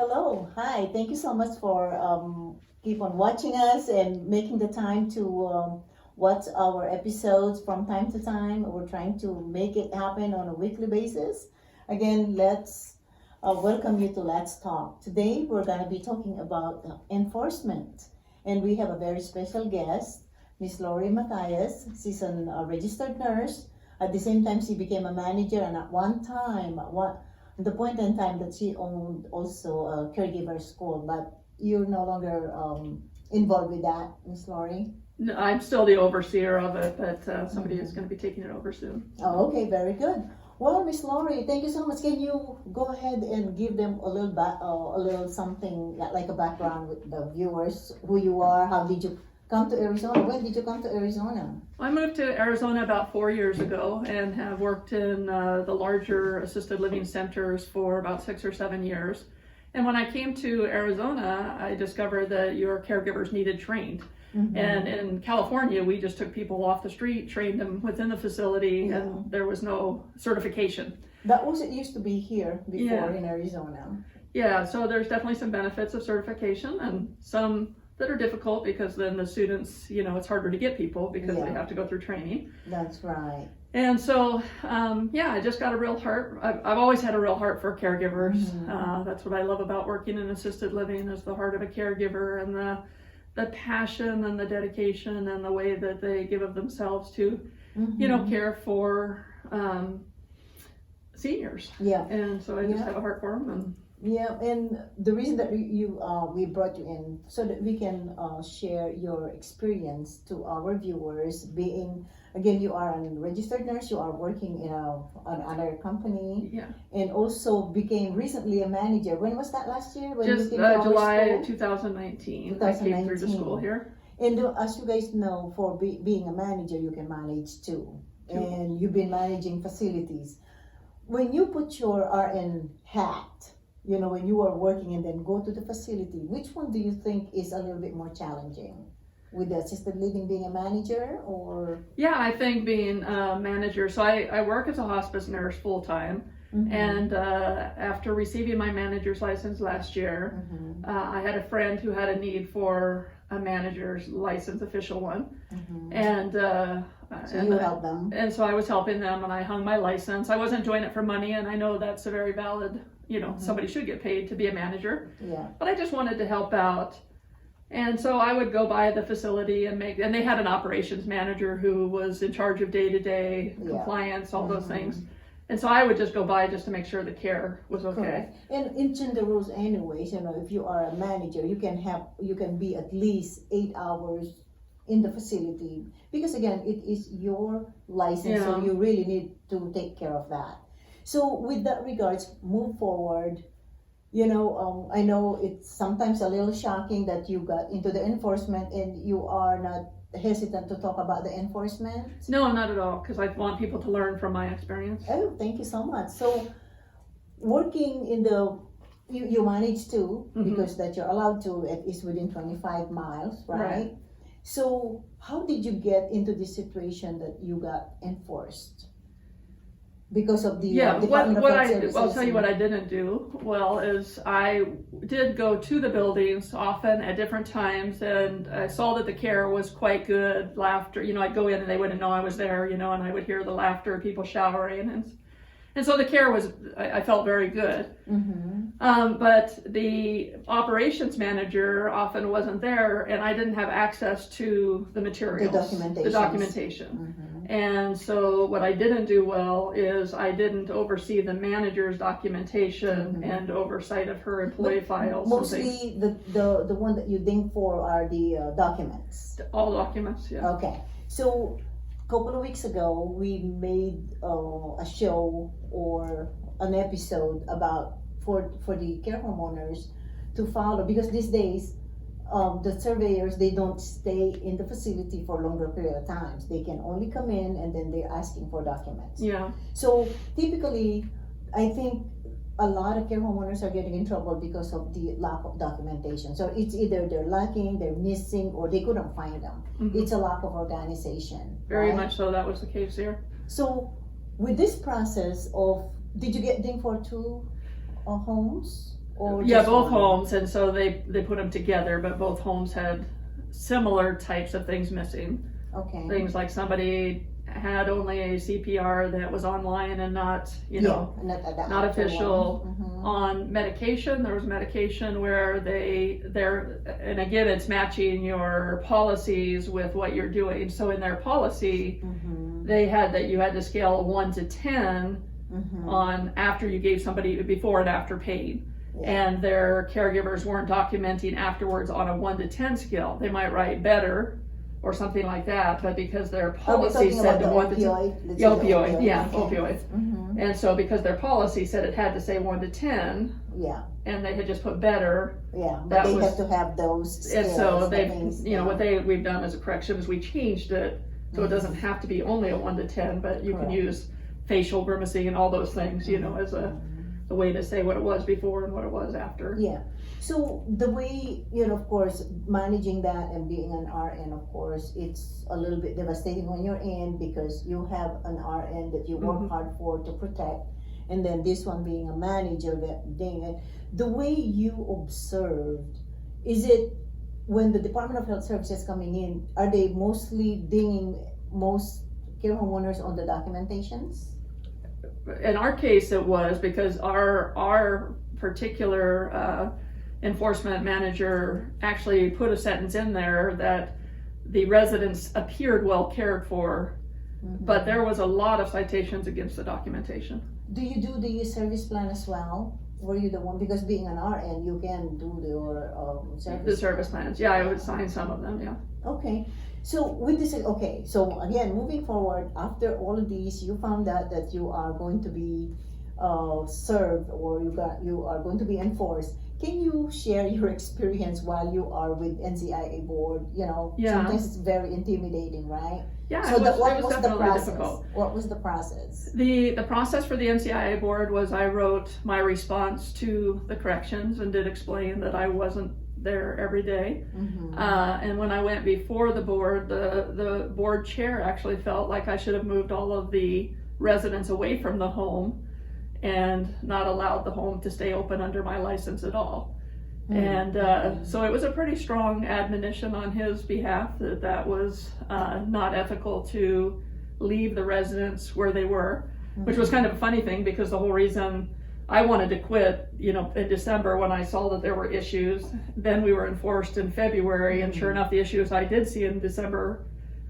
Hello, hi. Thank you so much for keep on watching us and making the time to watch our episodes from time to time. We're trying to make it happen on a weekly basis. Again, let's welcome you to Let's Talk. Today, we're going to be talking about enforcement, and we have a very special guest, Miss Lori Matthias. She's a registered nurse. At the same time, she became a manager, and at one time, the point in time that she owned also a caregiver school, but you're no longer involved with that, Miss Lori? No, I'm still the overseer of it, but somebody is going to be taking it over soon. Oh, okay, very good. Well, Miss Lori, thank you so much. Can you go ahead and give them a little something like a background with the viewers, who you are, how did you come to Arizona? When did you come to Arizona? I moved to Arizona about 4 years ago and have worked in the larger assisted living centers for about 6 or 7 years. And when I came to Arizona, I discovered that your caregivers needed trained. Mm-hmm. And in California, we just took people off the street, trained them within the facility, and there was no certification. That was it used to be here before in Arizona. Yeah, so there's definitely some benefits of certification and some that are difficult because then the students, it's harder to get people because they have to go through training. That's right. And so, I just got a real heart. I've always had a real heart for caregivers. Mm-hmm. That's what I love about working in assisted living is the heart of a caregiver and the passion and the dedication and the way that they give of themselves to, care for seniors. Yeah. And so I just have a heart for them. And the reason that we brought you in so that we can share your experience to our viewers. Being again, you are a registered nurse. You are working in another company, and also became recently a manager. When was that last year? When just you came to July 2019. I came through the school here. And as you guys know, for being a manager, you can manage too. And you've been managing facilities. When you put your RN hat, when you are working and then go to the facility, which one do you think is a little bit more challenging? With the assisted living, being a manager, or? Yeah, I think being a manager. So I work as a hospice nurse full time. Mm-hmm. And after receiving my manager's license last year, I had a friend who had a need for a manager's license, official one. Mm-hmm. And so you helped them. And so I was helping them and I hung my license. I wasn't doing it for money, and I know that's a very valid, somebody should get paid to be a manager. Yeah. But I just wanted to help out. And so I would go by the facility and they had an operations manager who was in charge of day-to-day compliance, all those things. And so I would just go by just to make sure the care was okay. Correct. And in the rules anyways, if you are a manager, you can be at least 8 hours in the facility, because again, it is your license, so you really need to take care of that. So with that regards, move forward. I know it's sometimes a little shocking that you got into the enforcement and you are not hesitant to talk about the enforcement. No, not at all, because I want people to learn from my experience. Oh, thank you so much. So working in you manage to, because that you're allowed to, it is within 25 miles, right? So how did you get into this situation that you got enforced? Because of the Department of Health Services. I'll tell you what I didn't do well is I did go to the buildings often at different times, and I saw that the care was quite good. Laughter, I'd go in and they wouldn't know I was there, and I would hear the laughter, people showering, and so the care was, I felt very good. Mm-hmm. But the operations manager often wasn't there, and I didn't have access to the materials, the documentation. Mm-hmm. And so what I didn't do well is I didn't oversee the manager's documentation and oversight of her employee files. Mostly the one that you ding for are the documents. All documents, yeah. Okay. So a couple of weeks ago, we made a show or an episode about for the care homeowners to follow, because these days the surveyors, they don't stay in the facility for longer period of times. They can only come in and then they're asking for documents. Yeah. So typically, I think a lot of care homeowners are getting in trouble because of the lack of documentation. So it's either they're lacking, they're missing, or they couldn't find them. Mm-hmm. It's a lack of organization. Very much so. That was the case here. So with this process of, did you get dinged for 2 homes? Or Yeah, just both one? homes, and so they put them together, but both homes had similar types of things missing. Okay. Things like somebody had only a CPR that was online and not, you know, not official. On medication, there was medication where and again, it's matching your policies with what you're doing. So in their policy, they had that you had to scale 1 to 10 on after you gave somebody before and after paid. And their caregivers weren't documenting afterwards on a 1 to 10 scale. They might write better or something like that, but because their policy said the 1 to 10, opioid, yeah, opioids. And so because their policy said it had to say 1 to 10, and they had just put better, but they have to have those scales. And so we've done as a correction is we changed it so it doesn't have to be only a 1 to 10, but you can use facial grimacing and all those things, you know, as a way to say what it was before and what it was after. Yeah. So the way, you know, of course, managing that and being an RN, of course, it's a little bit devastating on your end because you have an RN that you work hard for to protect, and then this one being a manager that dang it. The way you observed, is it when the Department of Health Services coming in, are they mostly dinging most care homeowners on the documentations? In our case, it was because our particular enforcement manager actually put a sentence in there that the residents appeared well cared for, but there was a lot of citations against the documentation. Do you do the service plan as well? Were you the one, because being an RN, you can do your service plans. Yeah, I would sign some of them. Yeah. Okay. So with this, so again, moving forward, after all of these, you found out that you are going to be served, or you are going to be enforced. Can you share your experience while you are with NCIA Board? You know, sometimes it's very intimidating, right? Yeah, so what was the process? Difficult. What was the process? The process for the NCIA Board was I wrote my response to the corrections and did explain that I wasn't there every day. And when I went before the board, the board chair actually felt like I should have moved all of the residents away from the home and not allowed the home to stay open under my license at all. And so it was a pretty strong admonition on his behalf that was not ethical to leave the residents where they were, which was kind of a funny thing because the whole reason I wanted to quit, you know, in December when I saw that there were issues, then we were enforced in February, and sure enough, the issues I did see in December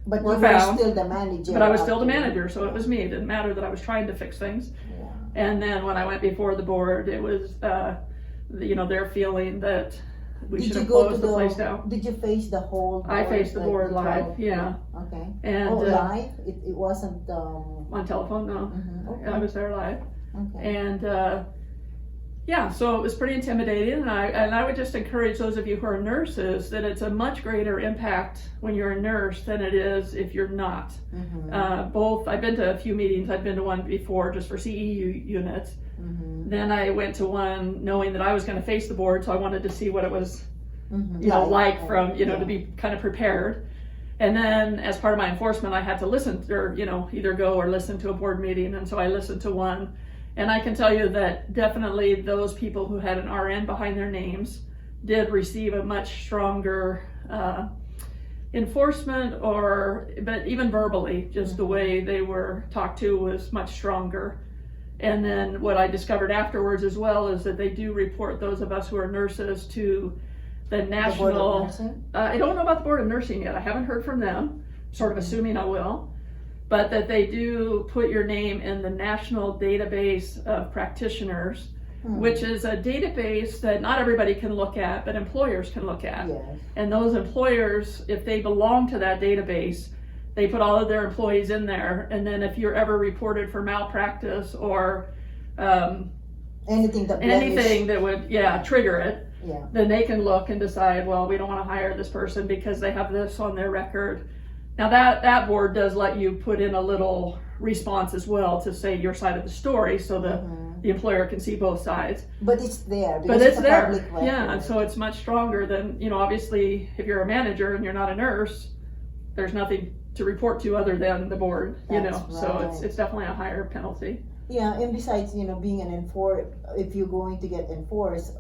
were found. Still the manager. But I was still the manager, so it was me. It didn't matter that I was trying to fix things. And then when I went before the board, it was, you know, their feeling that we should have closed the place down. Did you face the whole board? I faced the board live, yeah. Okay. And live? It wasn't on telephone, no. Okay. I was there live. Okay. And so it was pretty intimidating, and I would just encourage those of you who are nurses that it's a much greater impact when you're a nurse than it is if you're not. Both, I've been to a few meetings. I've been to one before just for CEU units. Then I went to one knowing that I was going to face the board, so I wanted to see what it was, you know, like from, you know, to be kind of prepared. And then as part of my enforcement, I had to listen, or, you know, either go or listen to a board meeting, and so I listened to one. And I can tell you that definitely those people who had an RN behind their names did receive a much stronger enforcement, but even verbally, just the way they were talked to was much stronger. And then what I discovered afterwards as well is that they do report those of us who are nurses to the national. The Board of Nursing? I don't know about the Board of Nursing yet. I haven't heard from them. Sort of assuming I will. But that they do put your name in the National Database of Practitioners, which is a database that not everybody can look at, but employers can look at. Yes. And those employers, if they belong to that database, they put all of their employees in there. And then if you're ever reported for malpractice or anything that would trigger it, then they can look and decide, well, we don't want to hire this person because they have this on their record. Now that board does let you put in a little response as well to say your side of the story, so the employer can see both sides. But it's there. But it's there. And so it's much stronger than, you know, obviously if you're a manager and you're not a nurse, there's nothing to report to other than the board, you know. So it's definitely a higher penalty. Yeah, and besides, you know, being if you're going to get enforced,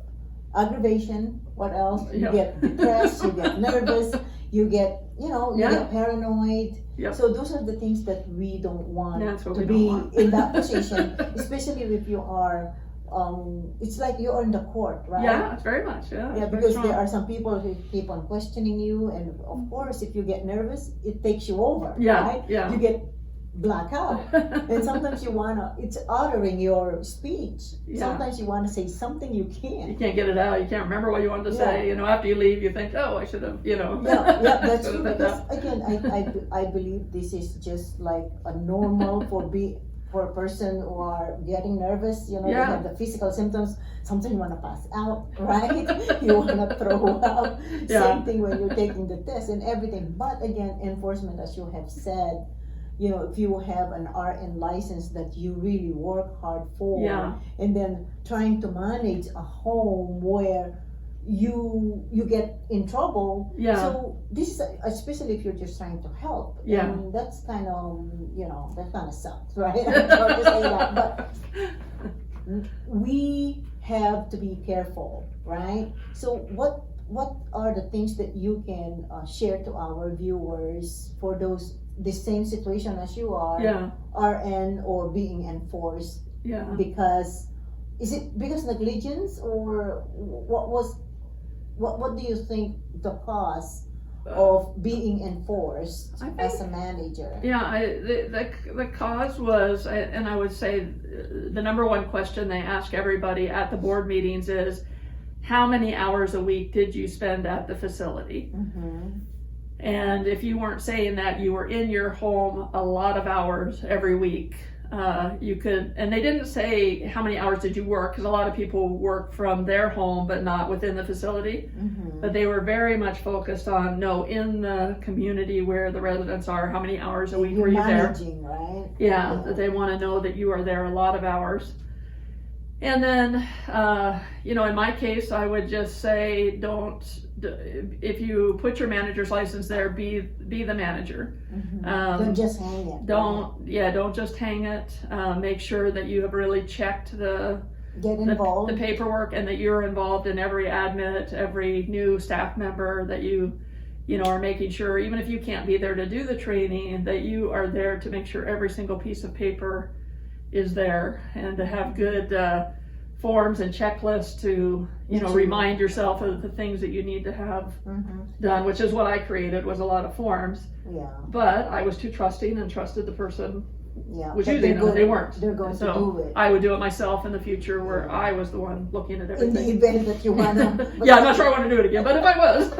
aggravation. What else? You Yep. get depressed, you get nervous, you get, you Yeah. get paranoid. Yep. So those are the things that we don't want That's what to we be don't want. in that position, especially if you are, it's like you're in the court, right? Yeah, very much. Yeah, Yeah, it's very because strong. there are some people who keep on questioning you, and of course, if you get nervous, it takes you over, Yeah, right? yeah. You get blackout, and sometimes you wanna, it's uttering your speech. Yeah. Sometimes you wanna say something you You can't. can't get it out. You can't remember what you wanted to say. Yeah. After you leave, you think, oh, I should have, Yeah, that's should true. have done Because that. again, I believe this is just like a normal for a person who are getting nervous. They Yeah. have the physical symptoms. Sometimes you wanna pass out, right? You wanna throw up. Yeah. Same thing when you're taking the test and everything. But again, enforcement, as you have said, if you have an RN license that you really work hard for, Yeah. and then trying to manage a home where you get in trouble. Yeah. So this is especially if you're just trying to help. Yeah. And that's kind of that kind of sucks, right? I'm sorry to say that, but we have to be careful, right? So what are the things that you can share to our viewers for the same situation as you are, Yeah. RN or being enforced? Yeah. Because is it because negligence, or what do you think the cause of being enforced I think- as a manager? Yeah, the cause was, and I would say the number one question they ask everybody at the board meetings is, how many hours a week did you spend at the facility? Mm-hmm. And if you weren't saying that you were in your home a lot of hours every week, you could, and they didn't say how many hours did you work, because a lot of people work from their home but not within the facility. Mm-hmm. But they were very much focused on, in the community where the residents are, how many hours a week You're were you there? managing, right? Yeah, that they want to know that you are there a lot of hours. And then, in my case, I would just say, if you put your manager's license there, be the manager. Mm-hmm. Um, Don't just hang it. Don't just hang it. Make sure that you have really checked Get involved. the paperwork, and that you're involved in every admit, every new staff member, that you are making sure, even if you can't be there to do the training, that you are there to make sure every single piece of paper is there, and to have good forms and checklists to remind yourself of the things that you need to have Mm-hmm. done, which is what I created, was a lot of forms. Yeah. But I was too trusting and trusted the person Yeah. was But using them. They weren't. They're going So to do it. I would do it myself in the future, where I was the one looking at In everything. the event that you wanna. Yeah, I'm not sure I want to do it again, but if I was.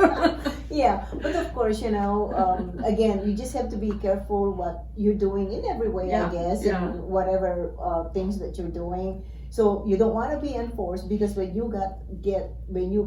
Yeah, but of course, again, you just have to be careful what you're doing in every way, Yeah, I guess, yeah. and whatever things that you're doing. So you don't want to be enforced, because when you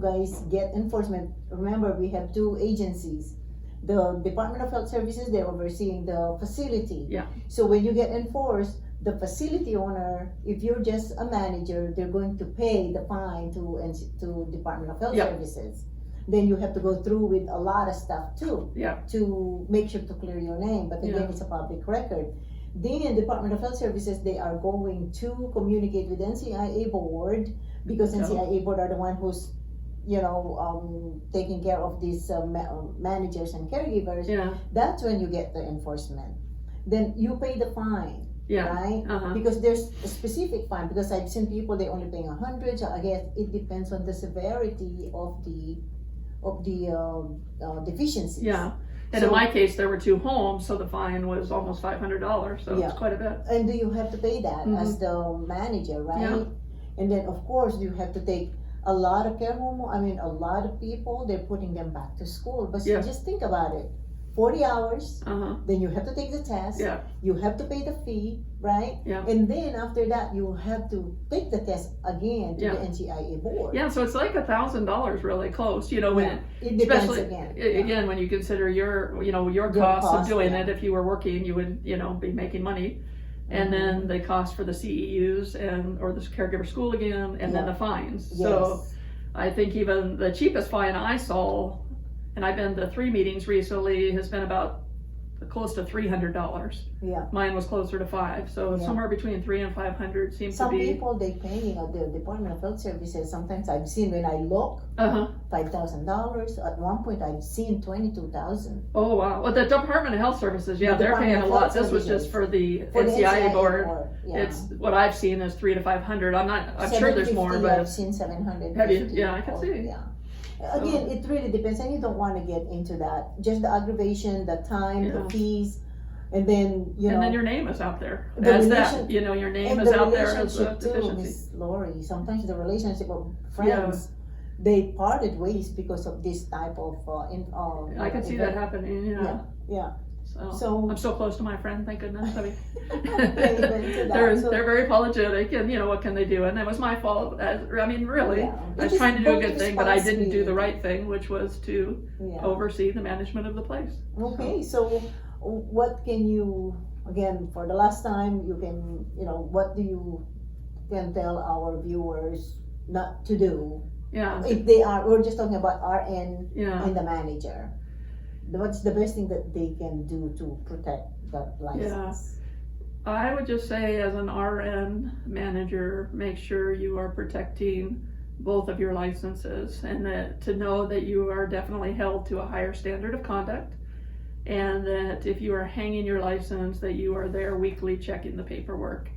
guys get enforcement, remember we have two agencies. The Department of Health Services, they're overseeing the facility. Yeah. So when you get enforced, the facility owner, if you're just a manager, they're going to pay the fine to Department of Health Yeah. Services. Then you have to go through with a lot of stuff too, Yeah. to make sure to clear your name. But again, Yeah. it's a public record. Then Department of Health Services, they are going to communicate with NCIA Board, because NCIA Board are the one who's taking care of these managers and caregivers. Yeah. That's when you get the enforcement. Then you pay the fine, Yeah. right? Uh-huh. Because there's a specific fine. Because I've seen people, they only paying 100. So I guess it depends on the severity of the deficiencies. Yeah. And So- in my case, there were two homes, so the fine was almost $500, so Yeah. it's quite a bit. And do you have to pay that as the manager, right? Yeah. And then of course you have to take a lot of a lot of people, they're putting them back to school. But Yeah. just think about it. 40 hours, Uh-huh. then you have to take the test, Yeah. you have to pay the fee, right? Yeah. And then after that you have to take the test again to Yeah. the NCIA board. Yeah, so it's like $1,000 really close, when Yeah. It depends especially again. again when you consider your Your costs of cost, doing yeah. it. If you were working, you would be making money, and then the cost for the CEUs or the caregiver school again, and then Yeah. the fines. Yes. So I think even the cheapest fine I saw, and I've been to 3 meetings recently, has been about close to $300. Yeah. Mine was closer to $500, so Yeah. somewhere between $300 and $500 seems Some to be. people they pay the Department of Health Services. Sometimes I've seen when I look $5,000. At one point I've seen 22,000. Oh wow! Well, the Department of Health Services, yeah, The they're paying Department a of lot. Health This was Services. just for the For the NCIA Board. Yeah. It's what I've seen is $300 to $500. I'm sure there's more, 750, but I've seen 750. Have you? Yeah, I can or- see. Yeah. Again, it really depends, and you don't want to get into that. Just the aggravation, the time, Yeah. the fees, and then and then your name is out there The as relation- that. Your name and is the out there as a relationship too, deficiency. Miss Lori. Sometimes the relationship of friends, they parted ways because of this type of I can see that happening. Yeah. Yeah. So, So- I'm so close to my friend. Thank goodness. I mean, Amen to that. they're So- they're very apologetic, and what can they do? And it was my fault. I mean, really, Yeah. I was It is trying to do a both good thing, but I didn't do the responsibility. right thing, which was to Yeah. oversee the management of the place. Okay, so what can you, again, for the last time, you can, what do you can tell our viewers not to do? Yeah. If they are, we're just talking about RN Yeah. and the manager. What's the best thing that they can do to protect that license? I would just say, as an RN manager, make sure you are protecting both of your licenses, and that to know that you are definitely held to a higher standard of conduct, and that if you are hanging your license, that you are there weekly checking the paperwork.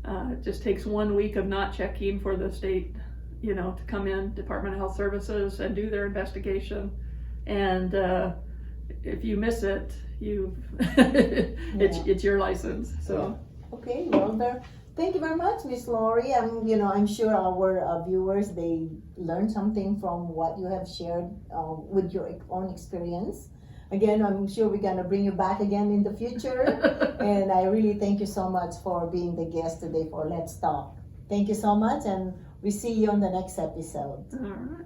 It just takes 1 week of not checking for the state, to come in, Department of Health Services, and do their investigation, and if you miss it, it's your license. So Okay, well, thank you very much, Miss Lori. I'm sure our viewers, they learned something from what you have shared with your own experience. Again, I'm sure we're gonna bring you back again in the future. And I really thank you so much for being the guest today for Let's Talk. Thank you so much, and we see you on the next episode. all right.